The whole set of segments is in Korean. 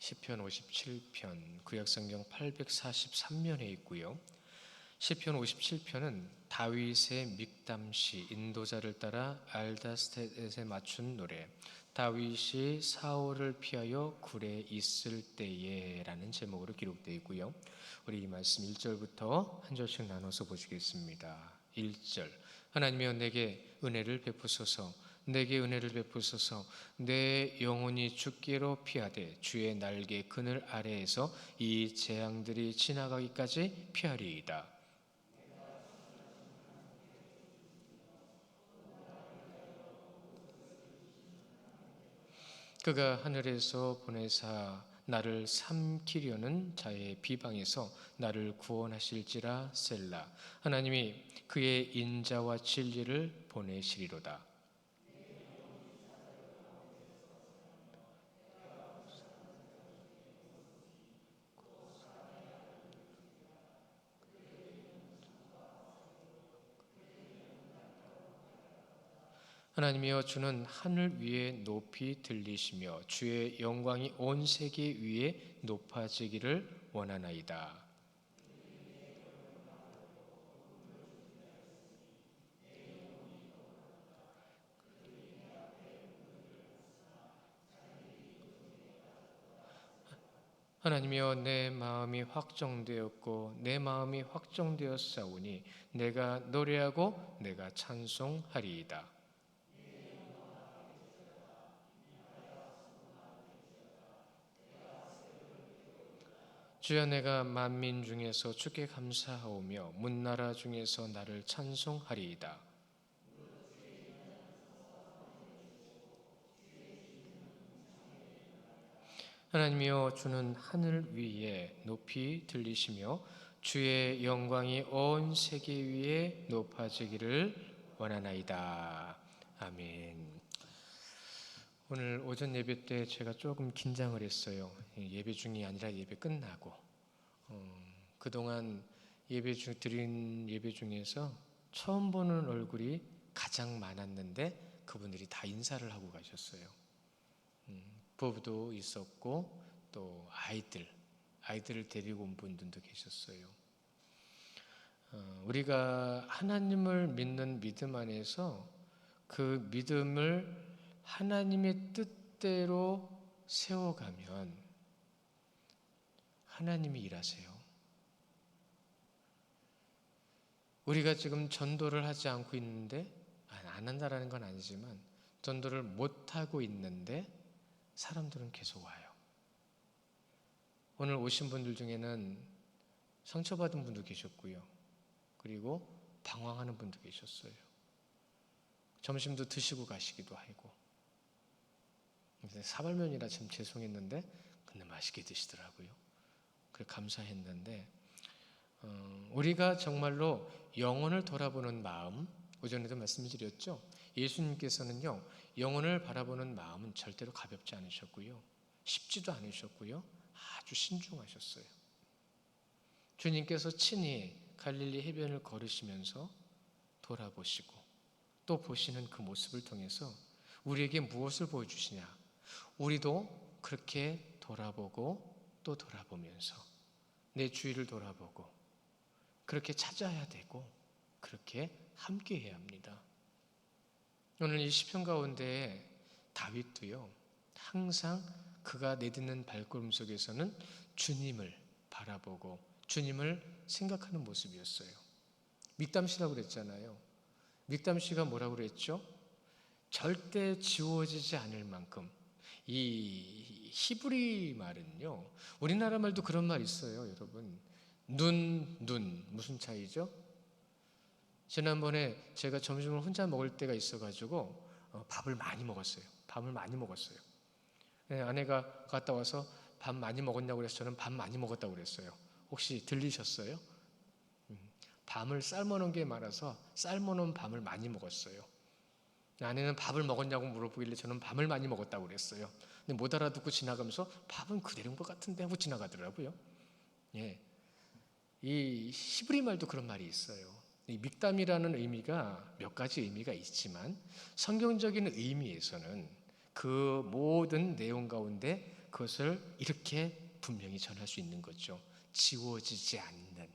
시편 57편 구약성경 843면에 있고요. 시편 57편은 다윗의 믹담시 인도자를 따라 알다스텟에 맞춘 노래, 다윗이 사울을 피하여 굴에 있을 때에 라는 제목으로 기록되어 있고요. 우리 이 말씀 1절부터 한 절씩 나눠서 보시겠습니다. 1절, 하나님이여 내게 은혜를 베푸소서, 내게 은혜를 베푸소서. 내 영혼이 죽기로 피하되 주의 날개 그늘 아래에서 이 재앙들이 지나가기까지 피하리이다. 그가 하늘에서 보내사 나를 삼키려는 자의 비방에서 나를 구원하실지라. 셀라. 하나님이 그의 인자와 진리를 보내시리로다. 하나님이여 주는 하늘 위에 높이 들리시며 주의 영광이 온 세계 위에 높아지기를 원하나이다. 하나님이여 내 마음이 확정되었고 내 마음이 확정되었사오니 내가 노래하고 내가 찬송하리이다. 주여 내가 만민 중에서 주께 감사하오며 문나라 중에서 나를 찬송하리이다. 하나님이여 주는 하늘 위에 높이 들리시며 주의 영광이 온 세계 위에 높아지기를 원하나이다. 아멘. 오늘 오전 예배 때 제가 조금 긴장을 했어요. 예배 중이 아니라 예배 끝나고 그동안 드린 예배 중에서 처음 보는 얼굴이 가장 많았는데 그분들이 다 인사를 하고 가셨어요. 부부도 있었고 또 아이들을 데리고 온 분들도 계셨어요. 우리가 하나님을 믿는 믿음 안에서 그 믿음을 하나님의 뜻대로 세워가면 하나님이 일하세요. 우리가 지금 전도를 하지 않고 있는데, 안 한다라는 건 아니지만 전도를 못하고 있는데 사람들은 계속 와요. 오늘 오신 분들 중에는 상처받은 분도 계셨고요. 그리고 방황하는 분도 계셨어요. 점심도 드시고 가시기도 하고. 사발면이라 참 죄송했는데 근데 맛있게 드시더라고요. 그래 감사했는데 우리가 정말로 영혼을 돌아보는 마음, 오전에도 말씀드렸죠. 예수님께서는요 영혼을 바라보는 마음은 절대로 가볍지 않으셨고요, 쉽지도 않으셨고요, 아주 신중하셨어요. 주님께서 친히 갈릴리 해변을 걸으시면서 돌아보시고 또 보시는 그 모습을 통해서 우리에게 무엇을 보여주시냐, 우리도 그렇게 돌아보고 또 돌아보면서 내 주위를 돌아보고 그렇게 찾아야 되고 그렇게 함께 해야 합니다. 오늘 이 시편 가운데 다윗도요 항상 그가 내딛는 발걸음 속에서는 주님을 바라보고 주님을 생각하는 모습이었어요. 믹담시라고 그랬잖아요. 믹담시가 뭐라고 그랬죠? 절대 지워지지 않을 만큼. 이 히브리 말은요, 우리나라 말도 그런 말 있어요, 여러분. 눈 무슨 차이죠? 지난번에 제가 점심을 혼자 먹을 때가 있어가지고 밥을 많이 먹었어요. 아내가 갔다 와서 밥 많이 먹었냐고 그래서 저는 밥 많이 먹었다고 그랬어요. 혹시 들리셨어요? 밤을 삶아놓은 게 많아서 삶아놓은 밤을 많이 먹었어요. 아내는 밥을 먹었냐고 물어보길래 저는 밤을 많이 먹었다고 그랬어요. 근데 못 알아듣고 지나가면서 밥은 그대로인 것 같은데 하고 지나가더라고요. 예. 이 히브리 말도 그런 말이 있어요. 이 믹담이라는 의미가 몇 가지 의미가 있지만 성경적인 의미에서는 그 모든 내용 가운데 그것을 이렇게 분명히 전할 수 있는 거죠. 지워지지 않는,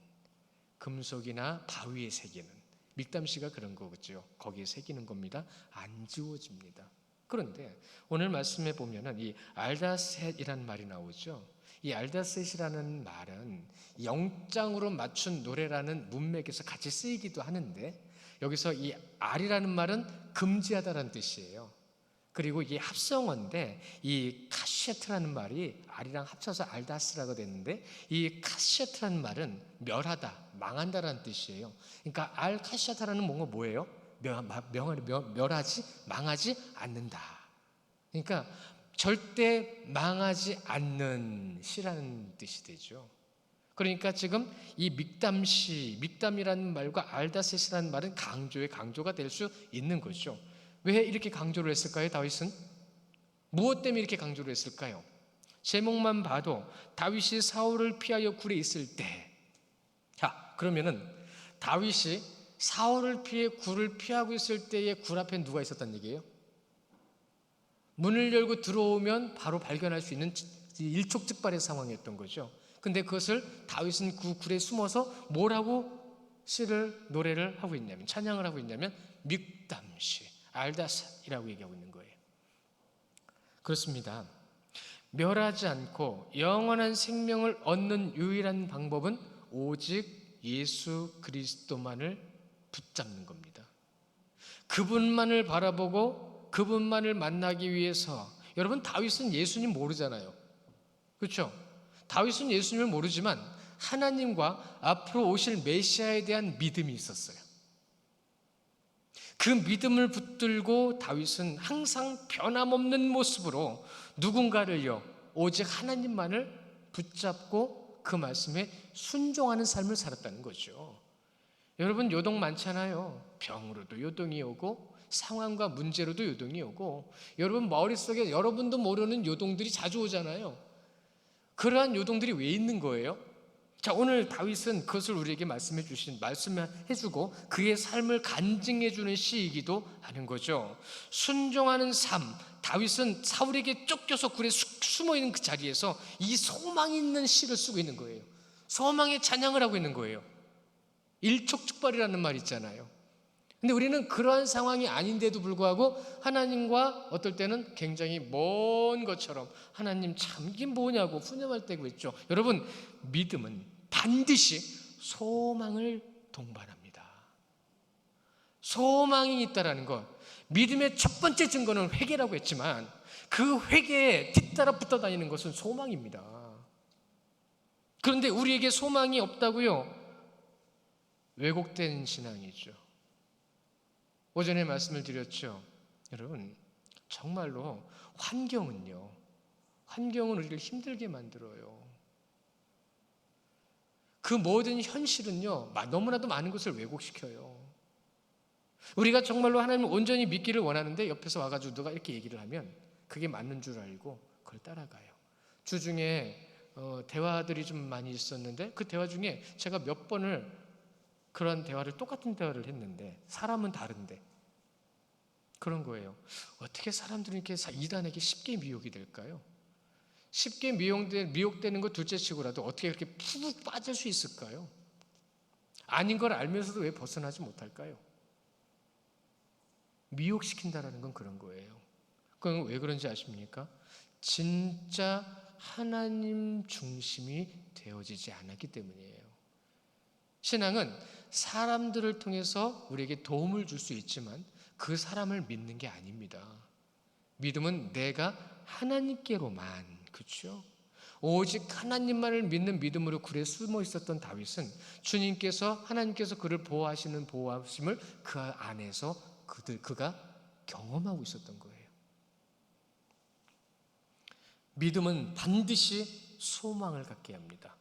금속이나 바위에 새기는, 밀담씨가 그런 거겠죠. 거기에 새기는 겁니다. 안 지워집니다. 그런데 오늘 말씀에 보면은 이 알다셋이라는 말이 나오죠. 이 알다셋이라는 말은 영장으로 맞춘 노래라는 문맥에서 같이 쓰이기도 하는데, 여기서 이 알이라는 말은 금지하다라는 뜻이에요. 그리고 이게 합성어인데, 이 카시에트라는 말이 알이랑 합쳐서 알다스라고 됐는데, 이 카시에트라는 말은 멸하다, 망한다라는 뜻이에요. 그러니까 알 카시에트라는 뭔가 뭐예요? 멸하지, 망하지 않는다. 그러니까 절대 망하지 않는 시라는 뜻이 되죠. 그러니까 지금 이 믹담이라는 말과 알다셋이라는 말은 강조가 될 수 있는 거죠. 왜 이렇게 강조를 했을까요, 다윗은? 무엇 때문에 이렇게 강조를 했을까요? 제목만 봐도 다윗이 사울을 피하여 굴에 있을 때, 자, 그러면은 다윗이 사울을 피해 굴을 피하고 있을 때에 굴 앞에 누가 있었단 얘기예요? 문을 열고 들어오면 바로 발견할 수 있는 일촉즉발의 상황이었던 거죠. 근데 그것을 다윗은 그 굴에 숨어서 뭐라고 노래를 하고 있냐면, 찬양을 하고 있냐면 믹담시, 알다삿이라고 얘기하고 있는 거예요. 그렇습니다. 멸하지 않고 영원한 생명을 얻는 유일한 방법은 오직 예수 그리스도만을 붙잡는 겁니다. 그분만을 바라보고 그분만을 만나기 위해서, 여러분 다윗은 예수님 모르잖아요. 그렇죠? 다윗은 예수님을 모르지만 하나님과 앞으로 오실 메시아에 대한 믿음이 있었어요. 그 믿음을 붙들고 다윗은 항상 변함없는 모습으로 누군가를요, 오직 하나님만을 붙잡고 그 말씀에 순종하는 삶을 살았다는 거죠. 여러분 요동 많잖아요. 병으로도 요동이 오고 상황과 문제로도 요동이 오고, 여러분 머릿속에 여러분도 모르는 요동들이 자주 오잖아요. 그러한 요동들이 왜 있는 거예요? 자, 오늘 다윗은 그것을 우리에게 말씀해주고 그의 삶을 간증해주는 시이기도 하는 거죠. 순종하는 삶, 다윗은 사울에게 쫓겨서 굴에 숨어있는 그 자리에서 이 소망 있는 시를 쓰고 있는 거예요. 소망의 찬양을 하고 있는 거예요. 일촉즉발이라는 말 있잖아요. 근데 우리는 그러한 상황이 아닌데도 불구하고 하나님과 어떨 때는 굉장히 먼 것처럼, 하나님 참 이게 뭐냐고 푸념할 때가 있죠. 여러분, 믿음은 반드시 소망을 동반합니다. 소망이 있다라는 것, 믿음의 첫 번째 증거는 회개라고 했지만 그 회개에 뒤따라 붙어 다니는 것은 소망입니다. 그런데 우리에게 소망이 없다고요? 왜곡된 신앙이죠. 오전에 말씀을 드렸죠. 여러분, 정말로 환경은 우리를 힘들게 만들어요. 그 모든 현실은요, 너무나도 많은 것을 왜곡시켜요. 우리가 정말로 하나님을 온전히 믿기를 원하는데 옆에서 와가지고 누가 이렇게 얘기를 하면 그게 맞는 줄 알고 그걸 따라가요. 주중에 대화들이 좀 많이 있었는데, 그 대화 중에 제가 몇 번을 그런 똑같은 대화를 했는데 사람은 다른데 그런 거예요. 어떻게 사람들은 이렇게 이단에게 쉽게 미혹이 될까요? 쉽게 미혹되는 것 둘째치고라도 어떻게 그렇게 푹 빠질 수 있을까요? 아닌 걸 알면서도 왜 벗어나지 못할까요? 미혹시킨다라는 건 그런 거예요. 그건 왜 그런지 아십니까? 진짜 하나님 중심이 되어지지 않았기 때문이에요. 신앙은 사람들을 통해서 우리에게 도움을 줄 수 있지만 그 사람을 믿는 게 아닙니다. 믿음은 내가 하나님께로만, 그렇죠? 오직 하나님만을 믿는 믿음으로 굴에 숨어 있었던 다윗은 하나님께서 그를 보호하시는 보호하심을 그 안에서 그가 경험하고 있었던 거예요. 믿음은 반드시 소망을 갖게 합니다.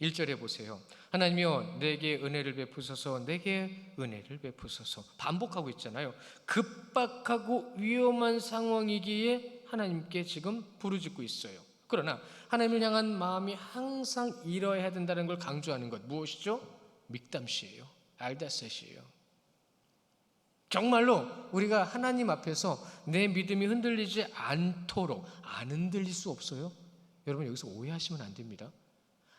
1절에 보세요. 하나님이여 내게 은혜를 베푸소서, 내게 은혜를 베푸소서. 반복하고 있잖아요. 급박하고 위험한 상황이기에 하나님께 지금 부르짖고 있어요. 그러나 하나님을 향한 마음이 항상 이러해야 된다는 걸 강조하는 것 무엇이죠? 믹담시예요. 알다셋이에요. 정말로 우리가 하나님 앞에서 내 믿음이 흔들리지 않도록, 안 흔들릴 수 없어요. 여러분 여기서 오해하시면 안 됩니다.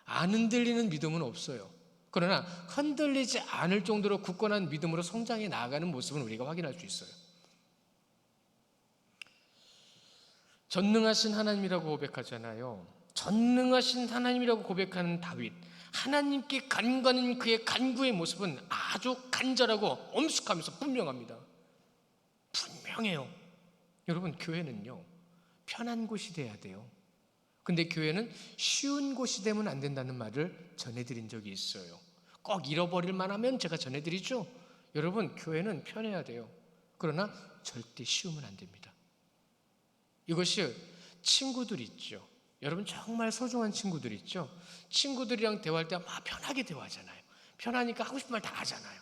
안 흔들리는 믿음은 없어요. 그러나 흔들리지 않을 정도로 굳건한 믿음으로 성장해 나아가는 모습은 우리가 확인할 수 있어요. 전능하신 하나님이라고 고백하잖아요. 전능하신 하나님이라고 고백하는 다윗, 하나님께 간구하는 그의 간구의 모습은 아주 간절하고 엄숙하면서 분명합니다. 분명해요. 여러분, 교회는요 편한 곳이 돼야 돼요. 근데 교회는 쉬운 곳이 되면 안 된다는 말을 전해드린 적이 있어요. 꼭 잃어버릴 만하면 제가 전해드리죠. 여러분, 교회는 편해야 돼요. 그러나 절대 쉬우면 안 됩니다. 이것이 친구들 있죠. 여러분 정말 소중한 친구들 있죠. 친구들이랑 대화할 때 막 편하게 대화하잖아요. 편하니까 하고 싶은 말 다 하잖아요.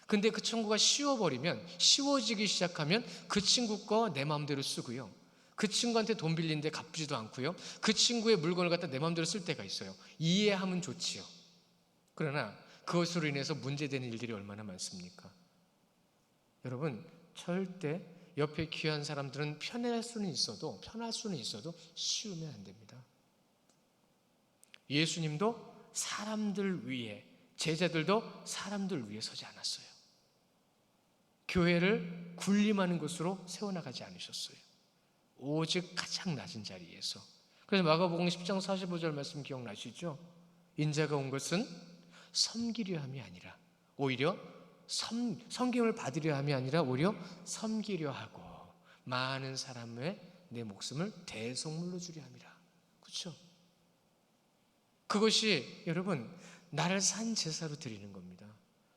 근데 그 친구가 쉬워지기 시작하면 그 친구 거 내 마음대로 쓰고요, 그 친구한테 돈 빌리는데 갚지도 않고요, 그 친구의 물건을 갖다 내 마음대로 쓸 때가 있어요. 이해하면 좋지요. 그러나 그것으로 인해서 문제되는 일들이 얼마나 많습니까? 여러분, 절대 옆에 귀한 사람들은 편할 수는 있어도 쉬우면 안 됩니다. 예수님도 사람들 위에, 제자들도 사람들 위에 서지 않았어요. 교회를 군림하는 곳으로 세워나가지 않으셨어요. 오직 가장 낮은 자리에서. 그래서 마가복음 10장 45절 말씀 기억나시죠? 인자가 온 것은 섬기려 함이 아니라 오히려 섬김을 받으려 함이 아니라 오히려 섬기려 하고 많은 사람의 내 목숨을 대속물로 주려 함이라. 그렇죠? 그것이 여러분 나를 산 제사로 드리는 겁니다.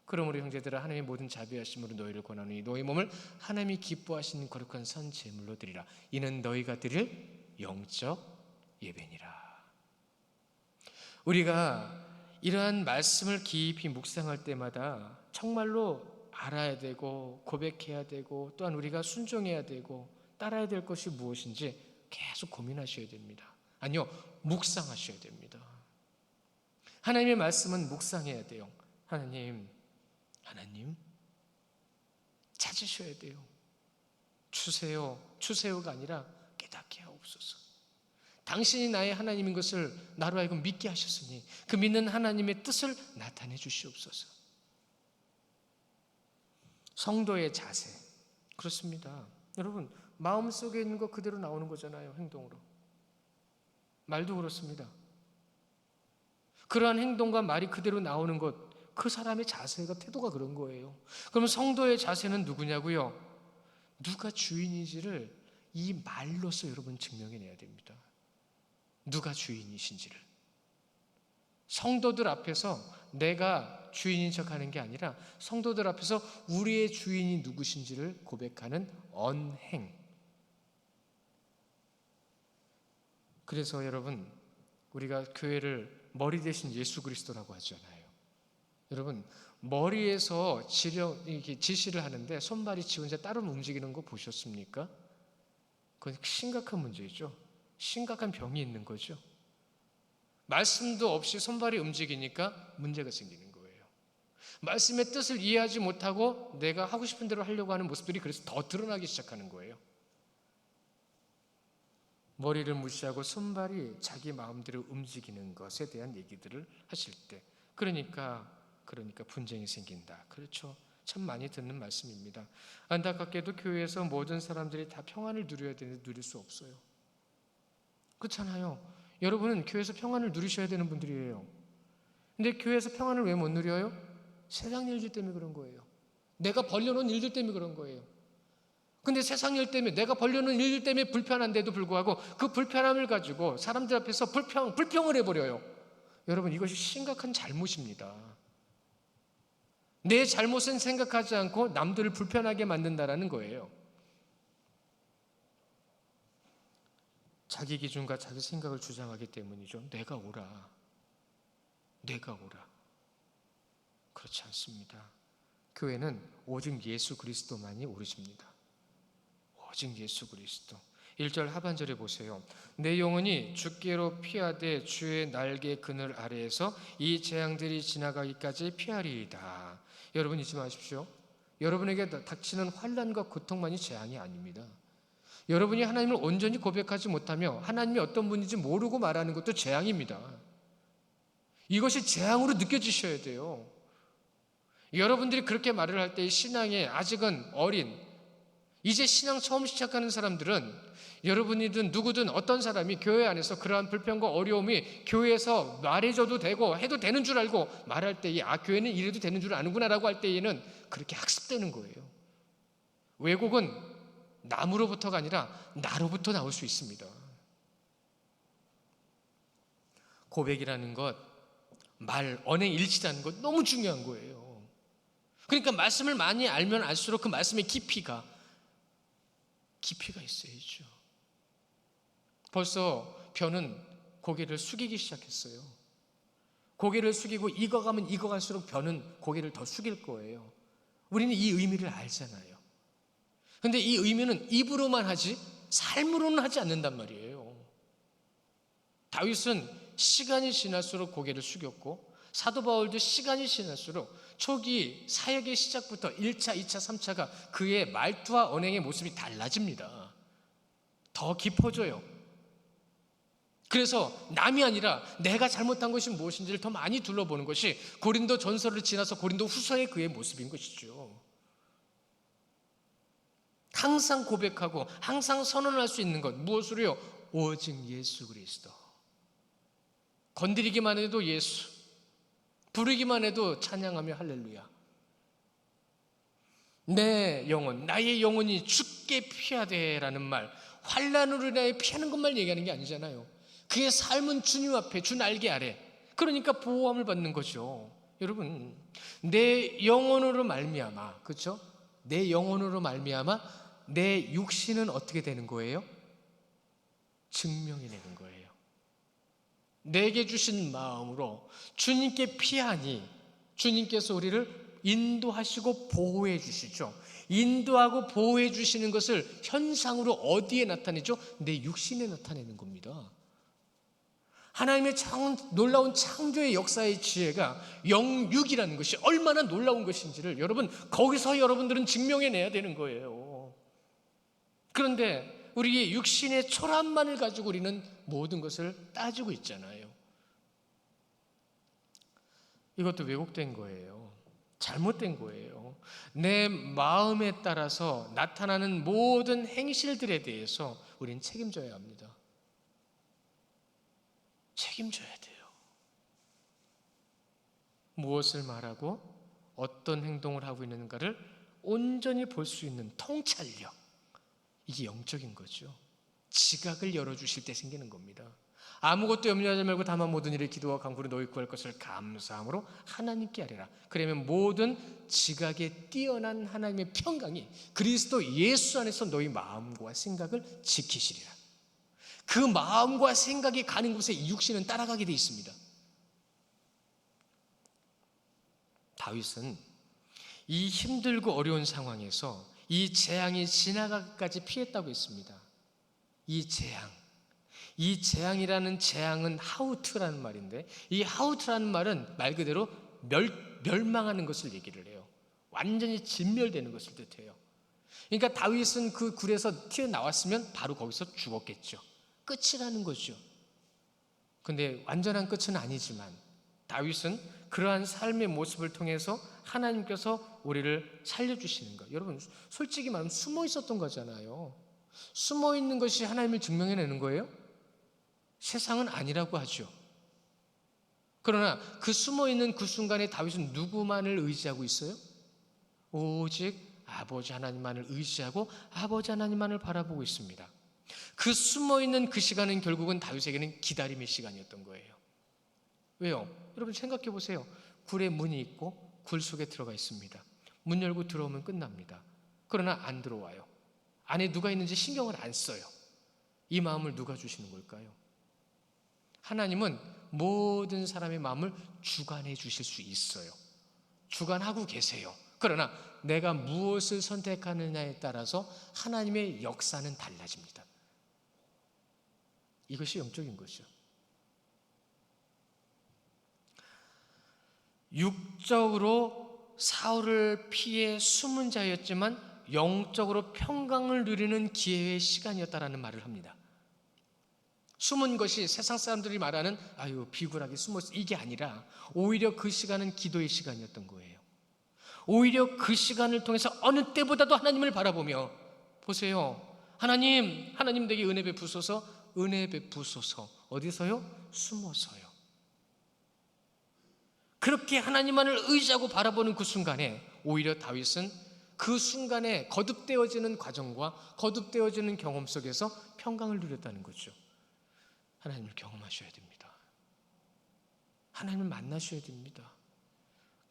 그러므로 형제들아, 하나님의 모든 자비하심으로 너희를 권하노니 너희 몸을 하나님이 기뻐하시는 거룩한 선 제물로 드리라. 이는 너희가 드릴 영적 예배니라. 우리가 이러한 말씀을 깊이 묵상할 때마다 정말로 알아야 되고 고백해야 되고 또한 우리가 순종해야 되고 따라야 될 것이 무엇인지 계속 고민하셔야 됩니다. 아니요, 묵상하셔야 됩니다. 하나님의 말씀은 묵상해야 돼요. 하나님 찾으셔야 돼요. 주세요가 아니라 깨닫게 하옵소서. 당신이 나의 하나님인 것을 나로 하여금 믿게 하셨으니 그 믿는 하나님의 뜻을 나타내 주시옵소서. 성도의 자세, 그렇습니다. 여러분, 마음속에 있는 것 그대로 나오는 거잖아요. 행동으로. 말도 그렇습니다. 그러한 행동과 말이 그대로 나오는 것, 그 사람의 자세가, 태도가 그런 거예요. 그러면 성도의 자세는 누구냐고요? 누가 주인인지를 이 말로써 여러분 증명해내야 됩니다. 누가 주인이신지를. 성도들 앞에서 내가 주인인 척하는 게 아니라 성도들 앞에서 우리의 주인이 누구신지를 고백하는 언행. 그래서 여러분, 우리가 교회를 머리 대신 예수 그리스도라고 하잖아요. 여러분, 머리에서 지시를 하는데 손발이 지 혼자 따로 움직이는 거 보셨습니까? 그건 심각한 문제죠. 심각한 병이 있는 거죠. 말씀도 없이 손발이 움직이니까 문제가 생기는 거예요. 말씀의 뜻을 이해하지 못하고 내가 하고 싶은 대로 하려고 하는 모습들이 그래서 더 드러나기 시작하는 거예요. 머리를 무시하고 손발이 자기 마음대로 움직이는 것에 대한 얘기들을 하실 때 그러니까 분쟁이 생긴다. 그렇죠. 참 많이 듣는 말씀입니다. 안타깝게도 교회에서 모든 사람들이 다 평안을 누려야 되는데 누릴 수 없어요. 그렇잖아요. 여러분은 교회에서 평안을 누리셔야 되는 분들이에요. 근데 교회에서 평안을 왜 못 누려요? 세상 일들 때문에 그런 거예요. 내가 벌려놓은 일들 때문에 그런 거예요. 근데 세상 일 때문에, 내가 벌려놓은 일들 때문에 불편한데도 불구하고 그 불편함을 가지고 사람들 앞에서 불평을 해버려요. 여러분, 이것이 심각한 잘못입니다. 내 잘못은 생각하지 않고 남들을 불편하게 만든다라는 거예요. 자기 기준과 자기 생각을 주장하기 때문이죠. 내가 옳아. 그렇지 않습니다. 교회는 오직 예수 그리스도만이 옳으십니다. 오직 예수 그리스도. 1절 하반절에 보세요. 내 영혼이 주께로 피하되 주의 날개 그늘 아래에서 이 재앙들이 지나가기까지 피하리이다. 여러분 잊지 마십시오. 여러분에게 닥치는 환난과 고통만이 재앙이 아닙니다. 여러분이 하나님을 온전히 고백하지 못하며 하나님이 어떤 분인지 모르고 말하는 것도 재앙입니다. 이것이 재앙으로 느껴지셔야 돼요. 여러분들이 그렇게 말을 할 때 신앙에 아직은 어린, 이제 신앙 처음 시작하는 사람들은 여러분이든 누구든 어떤 사람이 교회 안에서 그러한 불평과 어려움이 교회에서 말해줘도 되고 해도 되는 줄 알고 말할 때에 교회는 이래도 되는 줄 아는구나 라고 할 때에는 그렇게 학습되는 거예요. 왜곡은 남으로부터가 아니라 나로부터 나올 수 있습니다. 고백이라는 것, 말, 언행 일치라는 것 너무 중요한 거예요. 그러니까 말씀을 많이 알면 알수록 그 말씀의 깊이가 있어야죠. 벌써 벼는 고개를 숙이기 시작했어요. 고개를 숙이고 익어가면 익어갈수록 벼는 고개를 더 숙일 거예요. 우리는 이 의미를 알잖아요. 그런데 이 의미는 입으로만 하지 삶으로는 하지 않는단 말이에요. 다윗은 시간이 지날수록 고개를 숙였고 사도 바울도 시간이 지날수록 초기 사역의 시작부터 1차, 2차, 3차가 그의 말투와 언행의 모습이 달라집니다. 더 깊어져요. 그래서 남이 아니라 내가 잘못한 것이 무엇인지를 더 많이 둘러보는 것이 고린도 전서를 지나서 고린도 후서의 그의 모습인 것이죠. 항상 고백하고 항상 선언할 수 있는 것 무엇으로요? 오직 예수 그리스도. 건드리기만 해도 예수, 부르기만 해도 찬양하며 할렐루야. 내 영혼, 나의 영혼이 죽게 피하되라는 말, 환난으로 인하여 피하는 것만 얘기하는 게 아니잖아요. 그의 삶은 주님 앞에, 주 날개 아래, 그러니까 보호함을 받는 거죠. 여러분, 내 영혼으로 말미암아, 그렇죠? 내 영혼으로 말미암아 내 육신은 어떻게 되는 거예요? 증명이 되는 거예요. 내게 주신 마음으로 주님께 피하니 주님께서 우리를 인도하시고 보호해 주시죠. 인도하고 보호해 주시는 것을 현상으로 어디에 나타내죠? 내 육신에 나타내는 겁니다. 하나님의 놀라운 창조의 역사의 지혜가 영육이라는 것이 얼마나 놀라운 것인지를 여러분 거기서 여러분들은 증명해내야 되는 거예요. 그런데 우리의 육신의 초람만을 가지고 우리는 모든 것을 따지고 있잖아요. 이것도 왜곡된 거예요. 잘못된 거예요. 내 마음에 따라서 나타나는 모든 행실들에 대해서 우리는 책임져야 합니다. 책임져야 돼요. 무엇을 말하고 어떤 행동을 하고 있는가를 온전히 볼 수 있는 통찰력, 이게 영적인 거죠. 지각을 열어주실 때 생기는 겁니다. 아무것도 염려하지 말고 다만 모든 일에 기도와 간구로 너희 구할 것을 감사함으로 하나님께 아뢰라. 그러면 모든 지각에 뛰어난 하나님의 평강이 그리스도 예수 안에서 너희 마음과 생각을 지키시리라. 그 마음과 생각이 가는 곳에 이 육신은 따라가게 돼 있습니다. 다윗은 이 힘들고 어려운 상황에서 이 재앙이 지나가기까지 피했다고 했습니다. 이 재앙이라는 재앙은 하우트라는 말인데 이 하우트라는 말은 말 그대로 멸망하는 것을 얘기를 해요. 완전히 진멸되는 것을 뜻해요. 그러니까 다윗은 그 굴에서 튀어나왔으면 바로 거기서 죽었겠죠. 끝이라는 거죠. 근데 완전한 끝은 아니지만 다윗은 그러한 삶의 모습을 통해서 하나님께서 우리를 살려주시는 것. 여러분 솔직히 말하면 숨어 있었던 거잖아요. 숨어 있는 것이 하나님을 증명해내는 거예요? 세상은 아니라고 하죠. 그러나 그 숨어 있는 그 순간에 다윗은 누구만을 의지하고 있어요? 오직 아버지 하나님만을 의지하고 아버지 하나님만을 바라보고 있습니다. 그 숨어있는 그 시간은 결국은 다윗에게는 기다림의 시간이었던 거예요. 왜요? 여러분 생각해 보세요. 굴에 문이 있고 굴 속에 들어가 있습니다. 문 열고 들어오면 끝납니다. 그러나 안 들어와요. 안에 누가 있는지 신경을 안 써요. 이 마음을 누가 주시는 걸까요? 하나님은 모든 사람의 마음을 주관해 주실 수 있어요. 주관하고 계세요. 그러나 내가 무엇을 선택하느냐에 따라서 하나님의 역사는 달라집니다. 이것이 영적인 것이죠. 육적으로 사울을 피해 숨은 자였지만 영적으로 평강을 누리는 기회의 시간이었다라는 말을 합니다. 숨은 것이 세상 사람들이 말하는 아유 비굴하게 숨었어 이게 아니라 오히려 그 시간은 기도의 시간이었던 거예요. 오히려 그 시간을 통해서 어느 때보다도 하나님을 바라보며 보세요. 하나님 내게 은혜 베푸소서. 어디서요? 숨어서요. 그렇게 하나님만을 의지하고 바라보는 그 순간에 오히려 다윗은 그 순간에 거듭되어지는 과정과 거듭되어지는 경험 속에서 평강을 누렸다는 거죠. 하나님을 경험하셔야 됩니다. 하나님을 만나셔야 됩니다.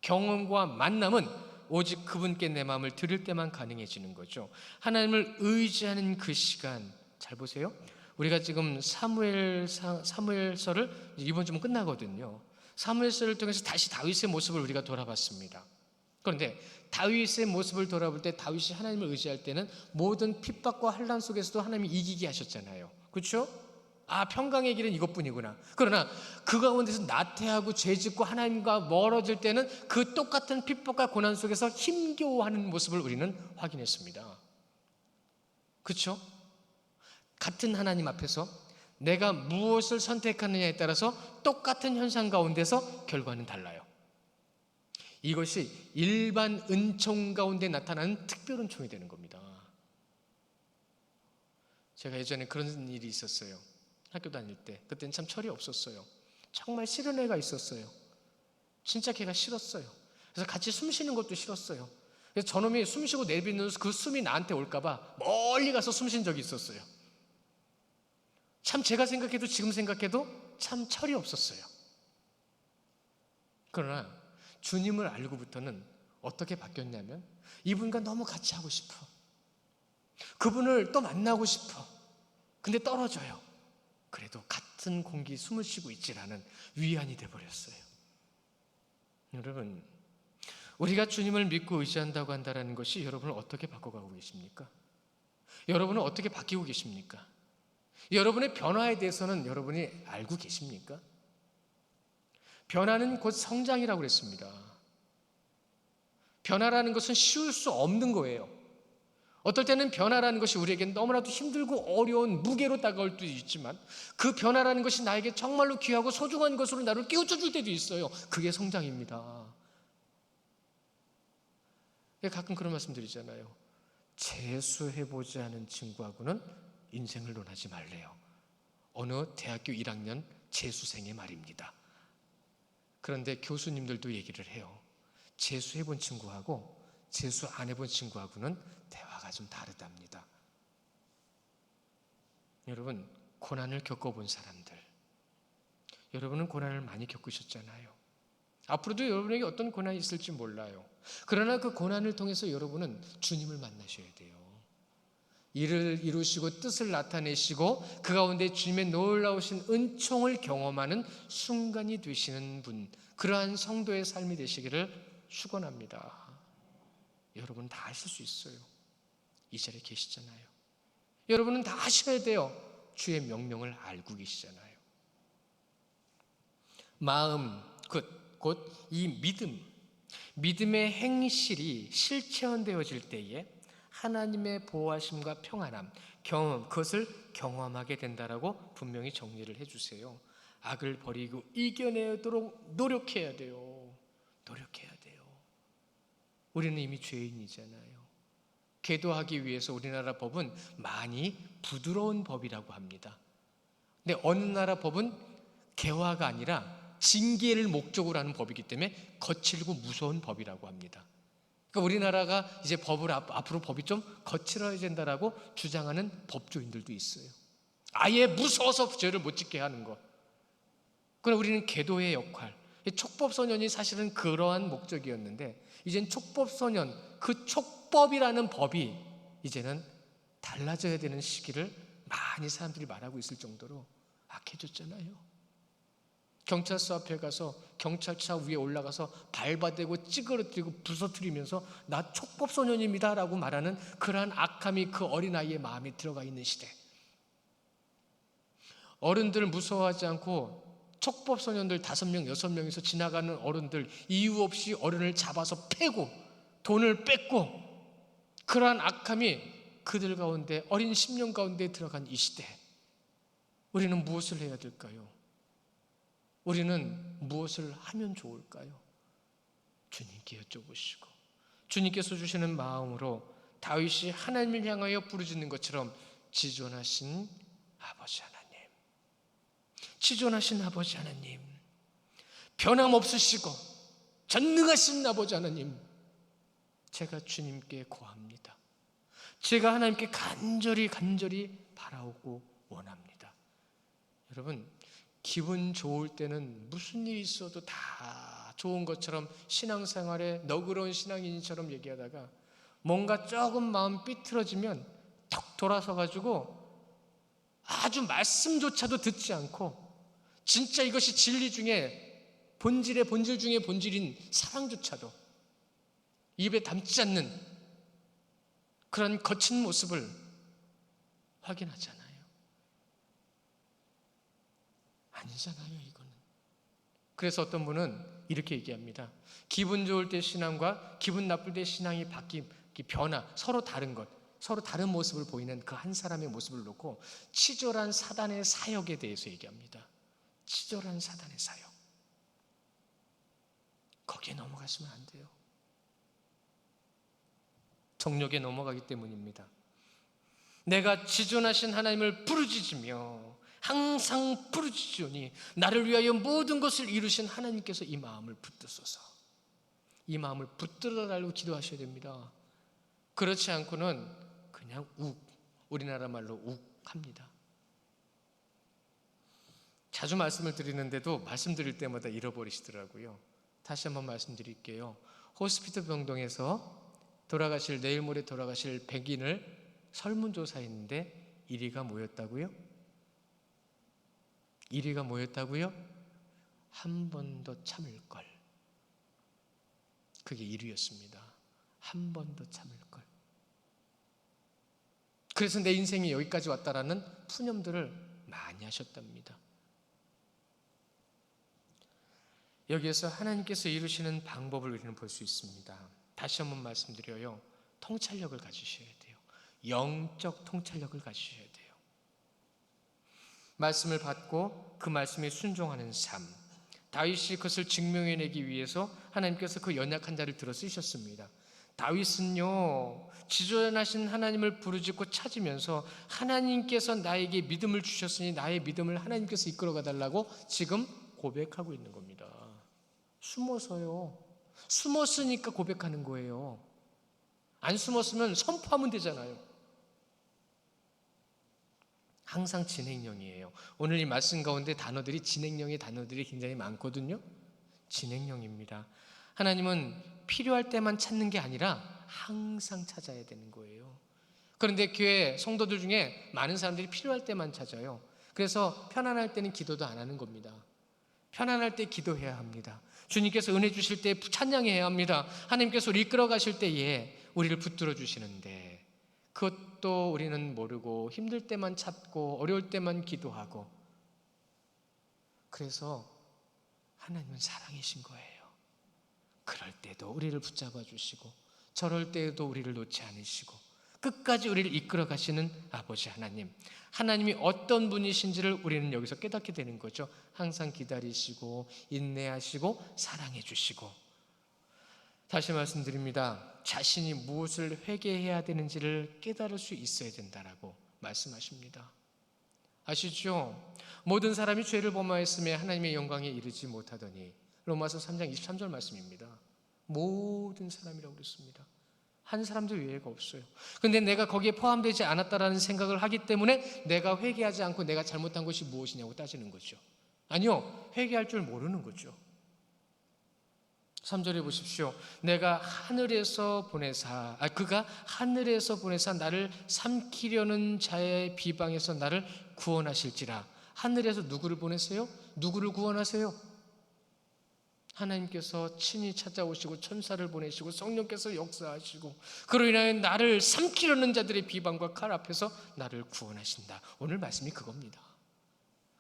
경험과 만남은 오직 그분께 내 마음을 드릴 때만 가능해지는 거죠. 하나님을 의지하는 그 시간, 잘 보세요. 우리가 지금 사무엘서를 이번 주면 끝나거든요. 사무엘서를 통해서 다시 다윗의 모습을 우리가 돌아봤습니다. 그런데 다윗의 모습을 돌아볼 때 다윗이 하나님을 의지할 때는 모든 핍박과 환난 속에서도 하나님이 이기게 하셨잖아요. 그렇죠? 평강의 길은 이것뿐이구나. 그러나 그 가운데서 나태하고 죄짓고 하나님과 멀어질 때는 그 똑같은 핍박과 고난 속에서 힘겨워하는 모습을 우리는 확인했습니다. 그렇죠? 같은 하나님 앞에서 내가 무엇을 선택하느냐에 따라서 똑같은 현상 가운데서 결과는 달라요. 이것이 일반 은총 가운데 나타나는 특별 은총이 되는 겁니다. 제가 예전에 그런 일이 있었어요. 학교 다닐 때. 그때는 참 철이 없었어요. 정말 싫은 애가 있었어요. 진짜 걔가 싫었어요. 그래서 같이 숨 쉬는 것도 싫었어요. 그래서 저놈이 숨 쉬고 내뱉는 그 숨이 나한테 올까봐 멀리 가서 숨 쉰 적이 있었어요. 참 제가 생각해도 지금 생각해도 참 철이 없었어요. 그러나 주님을 알고부터는 어떻게 바뀌었냐면 이분과 너무 같이 하고 싶어. 그분을 또 만나고 싶어. 근데 떨어져요. 그래도 같은 공기 숨을 쉬고 있지라는 위안이 돼버렸어요. 여러분, 우리가 주님을 믿고 의지한다고 한다는 것이 여러분을 어떻게 바꿔가고 계십니까? 여러분은 어떻게 바뀌고 계십니까? 여러분의 변화에 대해서는 여러분이 알고 계십니까? 변화는 곧 성장이라고 그랬습니다. 변화라는 것은 쉬울 수 없는 거예요. 어떨 때는 변화라는 것이 우리에게 너무나도 힘들고 어려운 무게로 다가올 때도 있지만 그 변화라는 것이 나에게 정말로 귀하고 소중한 것으로 나를 깨우쳐 줄 때도 있어요. 그게 성장입니다. 가끔 그런 말씀 드리잖아요. 재수해보지 않은 친구하고는 인생을 논하지 말래요. 어느 대학교 1학년 재수생의 말입니다. 그런데 교수님들도 얘기를 해요. 재수해본 친구하고 재수 안 해본 친구하고는 대화가 좀 다르답니다. 여러분, 고난을 겪어본 사람들, 여러분은 고난을 많이 겪으셨잖아요. 앞으로도 여러분에게 어떤 고난이 있을지 몰라요. 그러나 그 고난을 통해서 여러분은 주님을 만나셔야 돼요. 일을 이루시고 뜻을 나타내시고 그 가운데 주님의 놀라우신 은총을 경험하는 순간이 되시는 분, 그러한 성도의 삶이 되시기를 축원합니다. 여러분 다 하실 수 있어요. 이 자리에 계시잖아요. 여러분은 다 하셔야 돼요. 주의 명령을 알고 계시잖아요. 마음, 곧 이 믿음의 행실이 실체화되어질 때에 하나님의 보호하심과 평안함, 경험, 그것을 경험하게 된다라고 분명히 정리를 해주세요. 악을 버리고 이겨내도록 노력해야 돼요. 노력해야 돼요. 우리는 이미 죄인이잖아요. 계도하기 위해서 우리나라 법은 많이 부드러운 법이라고 합니다. 근데 어느 나라 법은 개화가 아니라 징계를 목적으로 하는 법이기 때문에 거칠고 무서운 법이라고 합니다. 그러니까 우리나라가 이제 법을 앞으로 법이 좀 거칠어야 된다라고 주장하는 법조인들도 있어요. 아예 무서워서 죄를 못 짓게 하는 것. 그러나 우리는 계도의 역할, 촉법소년이 사실은 그러한 목적이었는데 이젠 촉법소년, 그 촉법이라는 법이 이제는 달라져야 되는 시기를 많이 사람들이 말하고 있을 정도로 악해졌잖아요. 경찰서 앞에 가서 경찰차 위에 올라가서 발바대고 찌그러뜨리고 부서뜨리면서 나 촉법소년입니다 라고 말하는 그러한 악함이 그 어린아이의 마음에 들어가 있는 시대. 어른들 무서워하지 않고 촉법 소년들 5명, 6명에서 지나가는 어른들 이유 없이 어른을 잡아서 패고 돈을 뺏고, 그러한 악함이 그들 가운데, 어린 10년 가운데 들어간 이 시대, 우리는 무엇을 해야 될까요? 우리는 무엇을 하면 좋을까요? 주님께 여쭤보시고, 주님께서 주시는 마음으로 다윗이 하나님을 향하여 부르짖는 것처럼 지존하신 아버지 하나님, 지존하신 아버지 하나님, 변함없으시고 전능하신 아버지 하나님, 제가 주님께 고합니다. 제가 하나님께 간절히 바라오고 원합니다. 여러분, 기분 좋을 때는 무슨 일이 있어도 다 좋은 것처럼 신앙생활에 너그러운 신앙인처럼 얘기하다가 뭔가 조금 마음 삐뚤어지면 턱 돌아서 가지고 아주 말씀조차도 듣지 않고, 진짜 이것이 진리 중에 본질의 본질 중에 본질인 사랑조차도 입에 담지 않는 그런 거친 모습을 확인하잖아요. 아니잖아요, 이거는. 그래서 어떤 분은 이렇게 얘기합니다. 기분 좋을 때 신앙과 기분 나쁠 때 신앙이 바뀐 변화, 서로 다른 것, 서로 다른 모습을 보이는 그 한 사람의 모습을 놓고 치졸한 사단의 사역에 대해서 얘기합니다. 치졸한 사단의 사역. 거기에 넘어가시면 안 돼요. 정욕에 넘어가기 때문입니다. 내가 지존하신 하나님을 부르짖으며 항상 부르짖으니 나를 위하여 모든 것을 이루신 하나님께서 이 마음을 붙드소서. 이 마음을 붙들어 달라고 기도하셔야 됩니다. 그렇지 않고는 그냥 우리나라 말로 합니다. 자주 말씀을 드리는데도 말씀드릴 때마다 잃어버리시더라고요. 다시 한번 말씀드릴게요. 호스피트 병동에서 내일 모레 돌아가실 백인을 설문조사했는데 1위가 뭐였다고요? 1위가 뭐였다고요? 한 번 더 참을 걸. 그게 1위였습니다. 한 번 더 참을 걸. 그래서 내 인생이 여기까지 왔다라는 푸념들을 많이 하셨답니다. 여기에서 하나님께서 이루시는 방법을 우리는 볼 수 있습니다. 다시 한번 말씀드려요. 통찰력을 가지셔야 돼요. 영적 통찰력을 가지셔야 돼요. 말씀을 받고 그 말씀에 순종하는 삶. 다윗이 그것을 증명해내기 위해서 하나님께서 그 연약한 자를 들어 쓰셨습니다. 다윗은요, 지존하신 하나님을 부르짖고 찾으면서 하나님께서 나에게 믿음을 주셨으니 나의 믿음을 하나님께서 이끌어가 달라고 지금 고백하고 있는 겁니다. 숨어서요. 숨었으니까 고백하는 거예요. 안 숨었으면 선포하면 되잖아요. 항상 진행형이에요. 오늘 이 말씀 가운데 단어들이 진행형의 단어들이 굉장히 많거든요. 진행형입니다. 하나님은 필요할 때만 찾는 게 아니라 항상 찾아야 되는 거예요. 그런데 교회 성도들 중에 많은 사람들이 필요할 때만 찾아요. 그래서 편안할 때는 기도도 안 하는 겁니다. 편안할 때 기도해야 합니다. 주님께서 은혜 주실 때 찬양해야 합니다. 하나님께서 우리 이끌어 가실 때에 우리를 붙들어 주시는데 그것도 우리는 모르고 힘들 때만 찾고 어려울 때만 기도하고, 그래서 하나님은 사랑이신 거예요. 그럴 때도 우리를 붙잡아 주시고 저럴 때에도 우리를 놓지 않으시고 끝까지 우리를 이끌어 가시는 아버지 하나님, 하나님이 어떤 분이신지를 우리는 여기서 깨닫게 되는 거죠. 항상 기다리시고 인내하시고 사랑해 주시고. 다시 말씀드립니다. 자신이 무엇을 회개해야 되는지를 깨달을 수 있어야 된다라고 말씀하십니다. 아시죠? 모든 사람이 죄를 범하였음에 하나님의 영광에 이르지 못하더니, 로마서 3장 23절 말씀입니다. 모든 사람이라고 그랬습니다. 한 사람도 예외가 없어요. 그런데 내가 거기에 포함되지 않았다라는 생각을 하기 때문에 내가 회개하지 않고 내가 잘못한 것이 무엇이냐고 따지는 거죠. 아니요, 회개할 줄 모르는 거죠. 3절에 보십시오. 그가 하늘에서 보내사 나를 삼키려는 자의 비방에서 나를 구원하실지라. 하늘에서 누구를 보내세요? 누구를 구원하세요? 하나님께서 친히 찾아오시고 천사를 보내시고 성령께서 역사하시고 그로 인하여 나를 삼키려는 자들의 비방과 칼 앞에서 나를 구원하신다. 오늘 말씀이 그겁니다.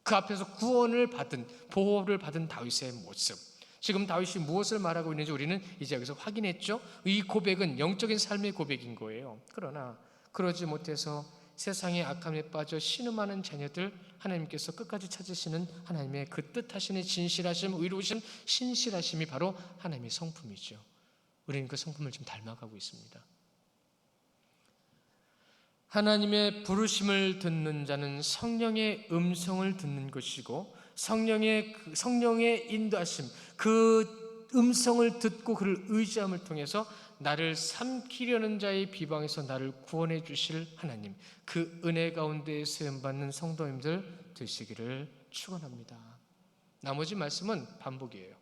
그 앞에서 구원을 받은, 보호를 받은 다윗의 모습. 지금 다윗이 무엇을 말하고 있는지 우리는 이제 여기서 확인했죠. 이 고백은 영적인 삶의 고백인 거예요. 그러나 그러지 못해서 세상의 악함에 빠져 신음하는 자녀들, 하나님께서 끝까지 찾으시는 하나님의 그 뜻하시는 진실하심, 의로우심, 신실하심이 바로 하나님의 성품이죠. 우리는 그 성품을 지금 닮아가고 있습니다. 하나님의 부르심을 듣는 자는 성령의 음성을 듣는 것이고, 성령의 인도하심, 그 음성을 듣고 그를 의지함을 통해서 나를 삼키려는 자의 비방에서 나를 구원해 주실 하나님, 그 은혜 가운데 쓰임받는 성도님들 되시기를 축원합니다. 나머지 말씀은 반복이에요.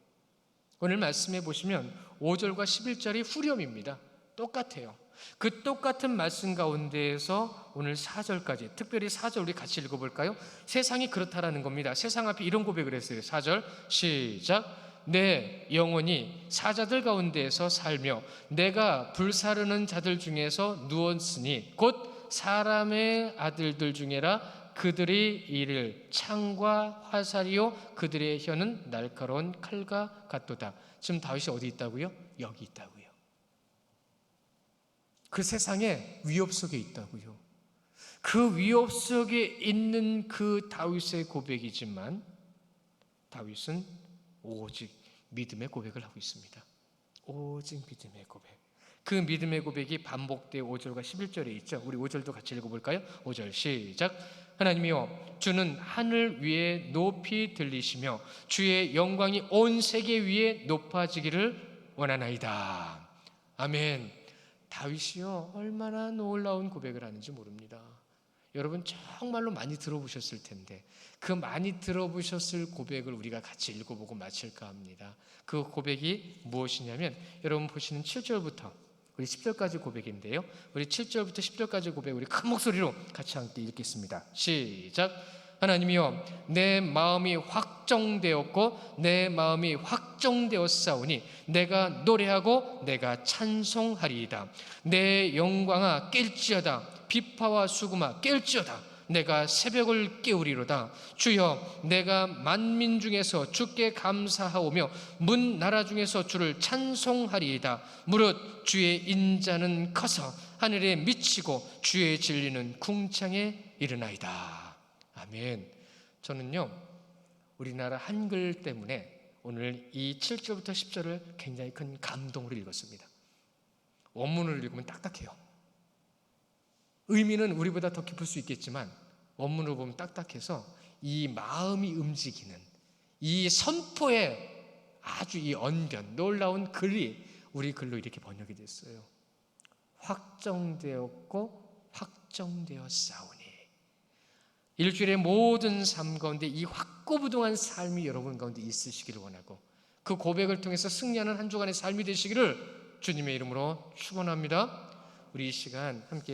오늘 말씀해 보시면 5절과 11절이 후렴입니다. 똑같아요. 그 똑같은 말씀 가운데에서 오늘 4절까지, 특별히 4절 우리 같이 읽어볼까요? 세상이 그렇다라는 겁니다. 세상 앞에 이런 고백을 했어요. 4절 시작. 내 영혼이 사자들 가운데에서 살며 내가 불사르는 자들 중에서 누웠으니 곧 사람의 아들들 중에라. 그들이 이를 창과 화살이요 그들의 혀는 날카로운 칼과 같도다. 지금 다윗이 어디 있다고요? 여기 있다고요. 그 세상에 위협 속에 있다고요. 그 위협 속에 있는 그 다윗의 고백이지만 다윗은 오직 믿음의 고백을 하고 있습니다. 오직 믿음의 고백. 그 믿음의 고백이 반복되어 5절과 11절에 있죠. 우리 5절도 같이 읽어볼까요? 5절 시작. 하나님이여, 주는 하늘 위에 높이 들리시며 주의 영광이 온 세계 위에 높아지기를 원하나이다. 아멘. 다윗이요, 얼마나 놀라운 고백을 하는지 모릅니다. 여러분 정말로 많이 들어보셨을 텐데 그 많이 들어보셨을 고백을 우리가 같이 읽어보고 마칠까 합니다. 그 고백이 무엇이냐면 여러분 보시는 7절부터 우리 10절까지 고백인데요, 우리 7절부터 10절까지 고백 우리 큰 목소리로 같이 함께 읽겠습니다. 시작. 하나님이여, 내 마음이 확정되었고 내 마음이 확정되었사오니 내가 노래하고 내가 찬송하리이다. 내 영광아 깰지어다. 비파와 수금아 깰지어다. 내가 새벽을 깨우리로다. 주여, 내가 만민 중에서 주께 감사하오며 문 나라 중에서 주를 찬송하리이다. 무릇 주의 인자는 커서 하늘에 미치고 주의 진리는 궁창에 이르나이다. 아멘. 저는요, 우리나라 한글 때문에 오늘 이 7절부터 10절을 굉장히 큰 감동으로 읽었습니다. 원문을 읽으면 딱딱해요. 의미는 우리보다 더 깊을 수 있겠지만 원문으로 보면 딱딱해서 이 마음이 움직이는 이 선포의 아주 이 언변, 놀라운 글이 우리 글로 이렇게 번역이 됐어요. 확정되었고 확정되었사오니. 일주일의 모든 삶 가운데 이 확고부동한 삶이 여러분 가운데 있으시기를 원하고 그 고백을 통해서 승리하는 한 주간의 삶이 되시기를 주님의 이름으로 축원합니다. 우리 이 시간 함께